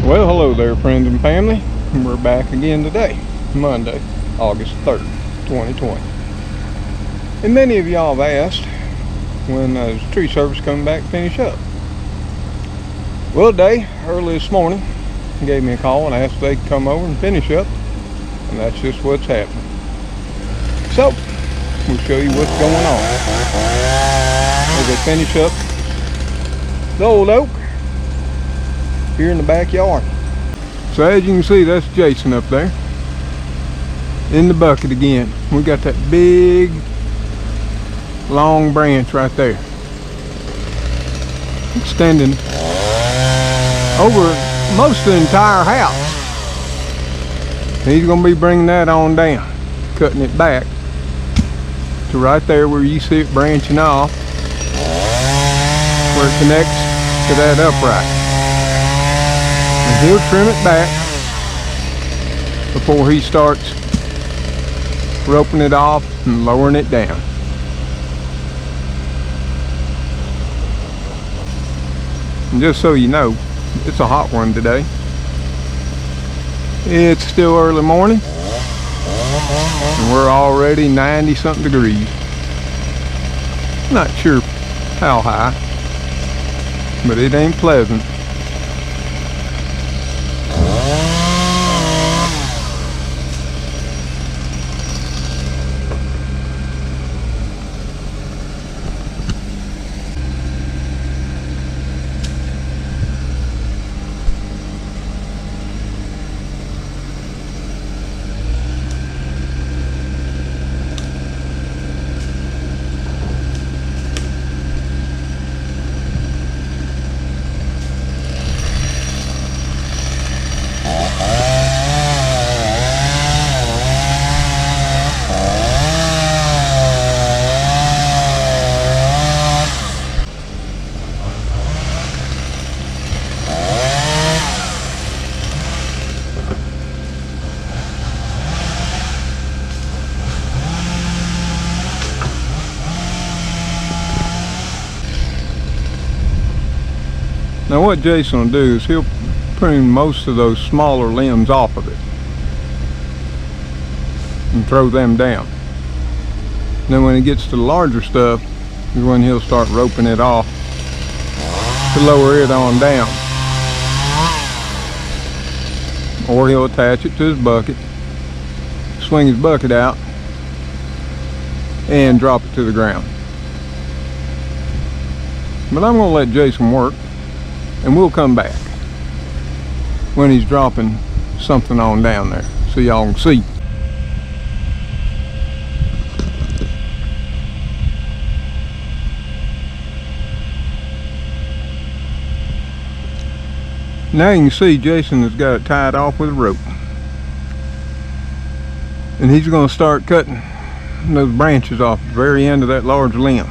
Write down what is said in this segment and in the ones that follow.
Well, hello there, friends and family. We're back again today, Monday, August 3rd, 2020. And many of y'all have asked when is tree service coming back to finish up. Well, today, early this morning, gave me a call and asked if they could come over and finish up. And that's just what's happening. So, we'll show you what's going on as they finish up the old oak here in the backyard. So as you can see, that's Jason up there in the bucket again. We got that big long branch right there extending over most of the entire house. He's going to be bringing that on down, cutting it back to right there where you see it branching off, where it connects to that upright. And he'll trim it back before he starts roping it off and lowering it down. And just so you know, it's a hot one today. It's still early morning and we're already 90 something degrees. Not sure how high, but it ain't pleasant. Now what Jason will do is he'll prune most of those smaller limbs off of it and throw them down. Then when he gets to the larger stuff is when he'll start roping it off to lower it on down. Or he'll attach it to his bucket, swing his bucket out, and drop it to the ground. But I'm going to let Jason work, and we'll come back when he's dropping something on down there so y'all can see. Now you can see Jason has got it tied off with a rope, and he's going to start cutting those branches off the very end of that large limb.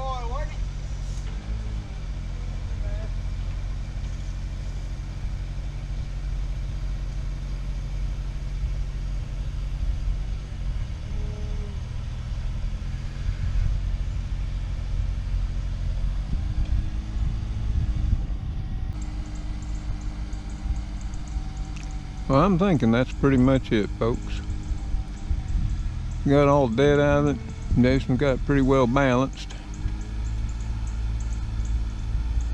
boy, wasn't he? Well, I'm thinking that's pretty much it, folks. Got all the dead out of it. Jason got it pretty well balanced.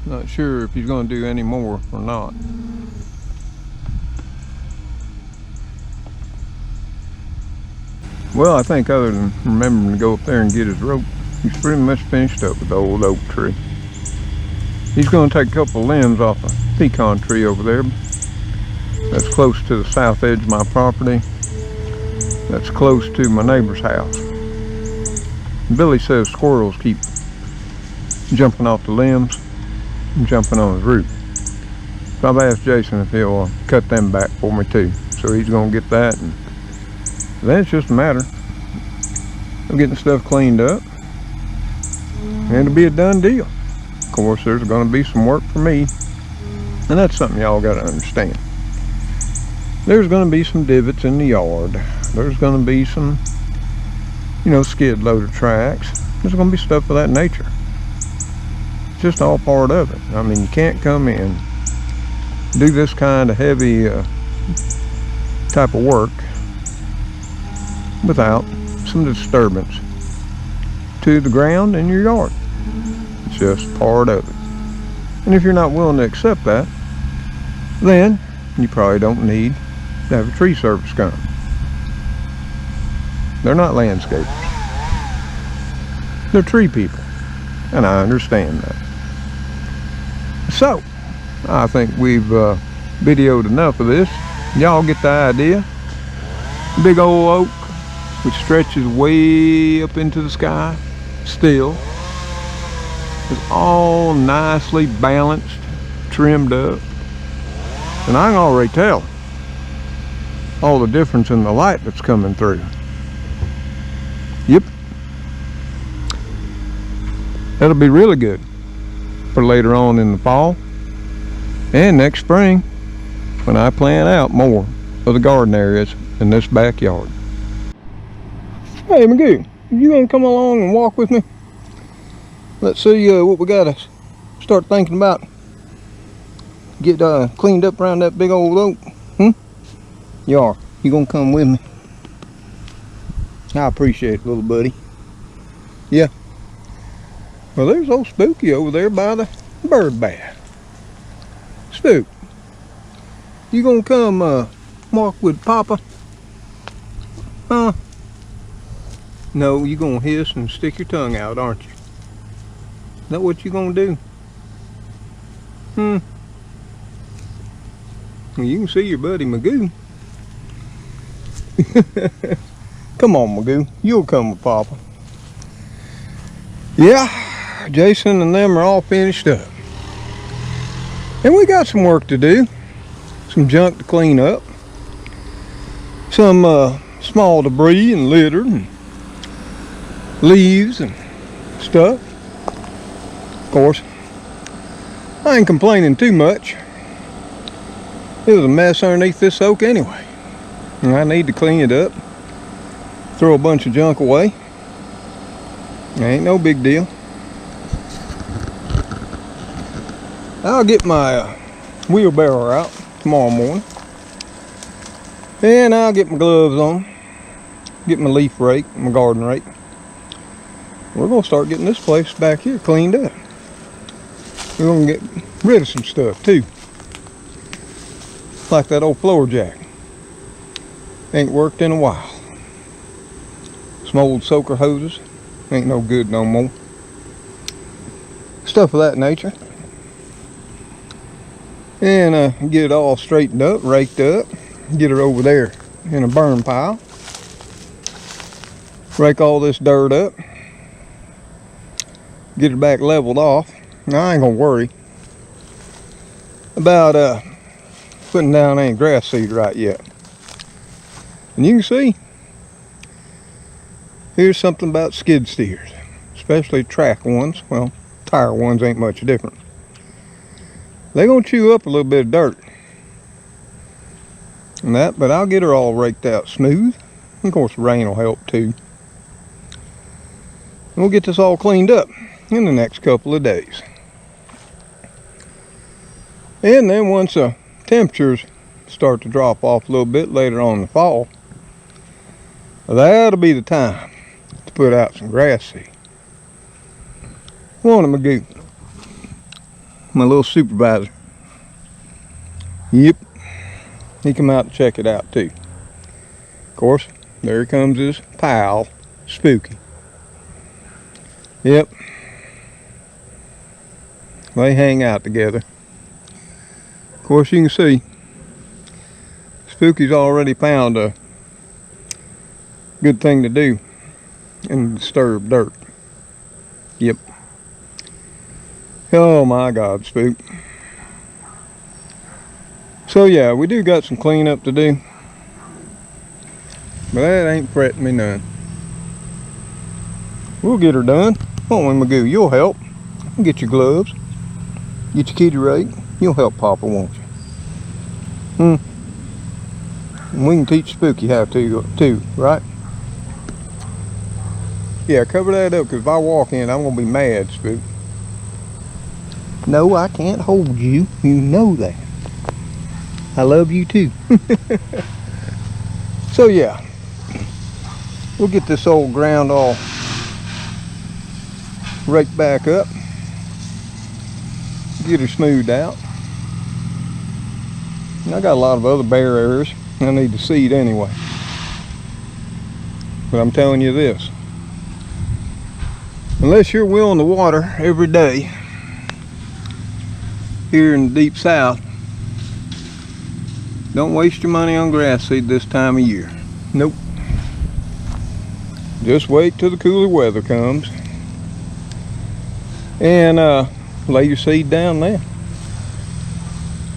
Not sure if he's going to do any more or not. Well, I think other than remembering to go up there and get his rope, he's pretty much finished up with the old oak tree. He's going to take a couple of limbs off a pecan tree over there. That's close to the south edge of my property. That's close to my neighbor's house. Billy says squirrels keep jumping off the limbs and jumping on his roof. So I've asked Jason if he'll cut them back for me too. So he's going to get that, and then it's just a matter of getting stuff cleaned up, and it'll be a done deal. Of course, there's going to be some work for me, and that's something y'all got to understand. There's going to be some divots in the yard. There's going to be some, skid loader tracks. There's going to be stuff of that nature. It's just all part of it. I mean, you can't come in, do this kind of heavy type of work without some disturbance to the ground in your yard. It's just part of it. And if you're not willing to accept that, then you probably don't need to have a tree service come. They're not landscapers. They're tree people. And I understand that. So, I think we've videoed enough of this. Y'all get the idea. Big old oak, which stretches way up into the sky, still. It's all nicely balanced, trimmed up. And I can already tell all the difference in the light that's coming through. Yep. That'll be really good for later on in the fall and next spring when I plan out more of the garden areas in this backyard. Hey Magoo, you gonna come along and walk with me? Let's see what we gotta start thinking about. Get cleaned up around that big old oak. You are. You gonna come with me? I appreciate it, little buddy. Yeah. Well, there's old Spooky over there by the bird bath. Spook, you gonna come walk with Papa? Huh? No, you gonna hiss and stick your tongue out, aren't you? Is that what you gonna do? Well, you can see your buddy Magoo. Come on, Magoo. You'll come with Papa. Yeah, Jason and them are all finished up. And we got some work to do. Some junk to clean up. Some small debris and litter and leaves and stuff. Of course, I ain't complaining too much. It was a mess underneath this oak anyway. And I need to clean it up. Throw a bunch of junk away. Ain't no big deal. I'll get my wheelbarrow out tomorrow morning. And I'll get my gloves on. Get my leaf rake, my garden rake. We're going to start getting this place back here cleaned up. We're going to get rid of some stuff too. Like that old floor jack. Ain't worked in a while. Some old soaker hoses. Ain't no good no more. Stuff of that nature. And get it all straightened up, raked up. Get her over there in a burn pile. Rake all this dirt up. Get her back leveled off. Now I ain't gonna worry about putting down any grass seed right yet. And you can see, here's something about skid steers. especially track ones. Well, tire ones ain't much different. They're gonna chew up a little bit of dirt and that, but I'll get her all raked out smooth. Of course, rain will help too. And we'll get this all cleaned up in the next couple of days. And then once the temperatures start to drop off a little bit later on in the fall, that'll be the time to put out some grass seed. One of Magoo, my little supervisor. Yep, he come out to check it out too. Of course, there comes his pal, Spooky. Yep, they hang out together. Of course, you can see Spooky's already found a good thing to do in disturbed dirt. Yep. Oh my God, Spook. So yeah, we do got some cleanup to do, but that ain't fretting me none. We'll get her done. Won't we, Magoo? You'll help. Get your gloves. Get your kitty rake. You'll help Papa, won't you? And we can teach Spooky how to too, right? Yeah, cover that up, because if I walk in, I'm gonna be mad, Spook. No, I can't hold you. You know that. I love you too. So yeah, we'll get this old ground all raked back up. Get her smoothed out. And I got a lot of other bare areas I need to seed anyway. But I'm telling you this, unless you're willing to water every day here in the deep south, don't waste your money on grass seed this time of year. Nope. Just wait till the cooler weather comes and lay your seed down there.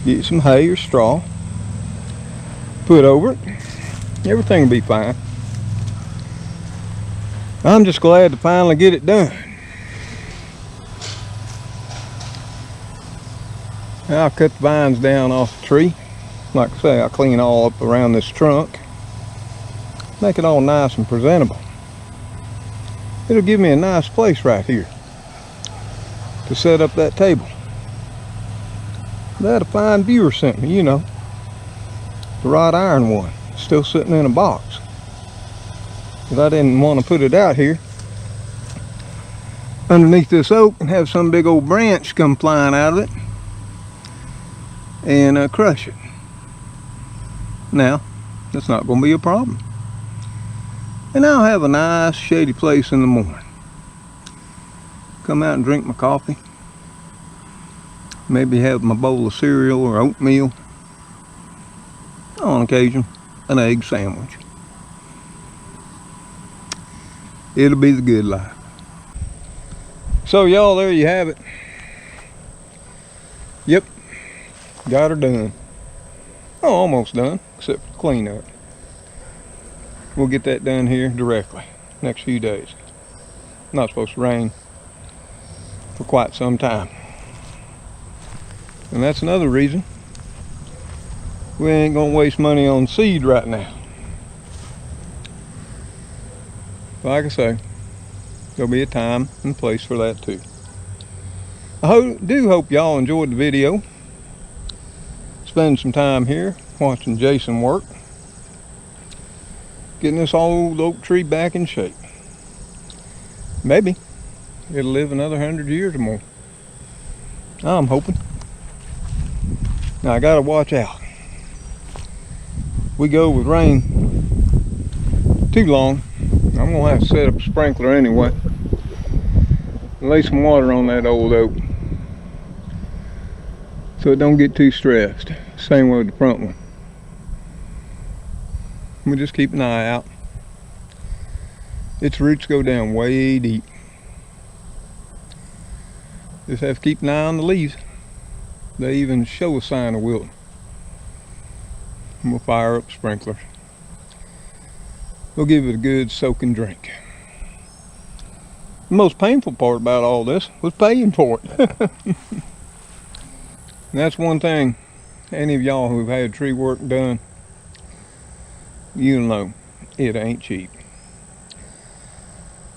Get some hay or straw, put over it. Everything will be fine. I'm just glad to finally get it done. I'll cut the vines down off the tree. Like I say, I'll clean all up around this trunk. Make it all nice and presentable. It'll give me a nice place right here to set up that table. That a fine viewer sent me, you know. The wrought iron one, still sitting in a box. Because I didn't want to put it out here underneath this oak and have some big old branch come flying out of it and crush it. Now, that's not going to be a problem. And I'll have a nice shady place in the morning. Come out and drink my coffee. Maybe have my bowl of cereal or oatmeal. On occasion, an egg sandwich. It'll be the good life. So y'all, there you have it. Yep, got her done. Oh, almost done, except for cleanup. We'll get that done here directly, next few days. Not supposed to rain for quite some time. And that's another reason we ain't gonna waste money on seed right now. Like I say, there'll be a time and place for that too. I do hope y'all enjoyed the video. Spend some time here watching Jason work, getting this old oak tree back in shape. Maybe it'll live another 100 years or more. I'm hoping. Now I gotta watch out. We go with rain too long, I'm gonna have to set up a sprinkler anyway and lay some water on that old oak so it don't get too stressed. Same way with the front one. We just keep an eye out. Its roots go down way deep. Just have to keep an eye on the leaves. They even show a sign of wilting. And we'll fire up sprinklers. We'll give it a good soaking drink. The most painful part about all this was paying for it. And that's one thing, any of y'all who've had tree work done, you know it ain't cheap.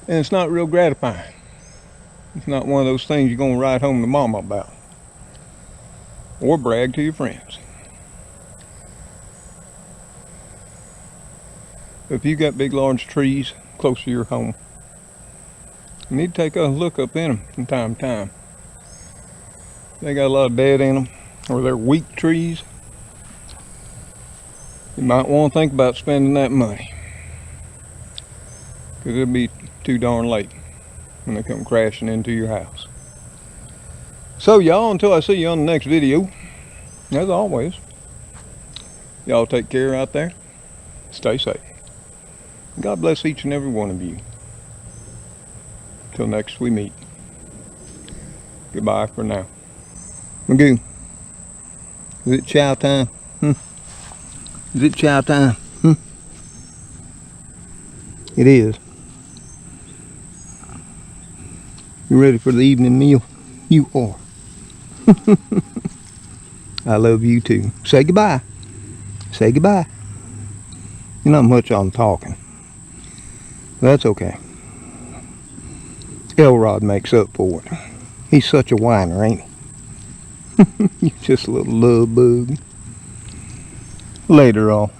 And it's not real gratifying. It's not one of those things you're going to write home to mama about or brag to your friends. If you got big large trees close to your home, you need to take a look up in them from time to time. They got a lot of dead in them, or they're weak trees. You might want to think about spending that money, because it'll be too darn late when they come crashing into your house. So y'all, until I see you on the next video, as always, y'all take care out there. Stay safe. God bless each and every one of you. Till next we meet. Goodbye for now. Magoo, is it chow time? Is it chow time? It is. You ready for the evening meal? You are. I love you too. Say goodbye. Say goodbye. You're not much on talking. That's okay. Elrod makes up for it. He's such a whiner, ain't he? You're just a little love bug. Later, all.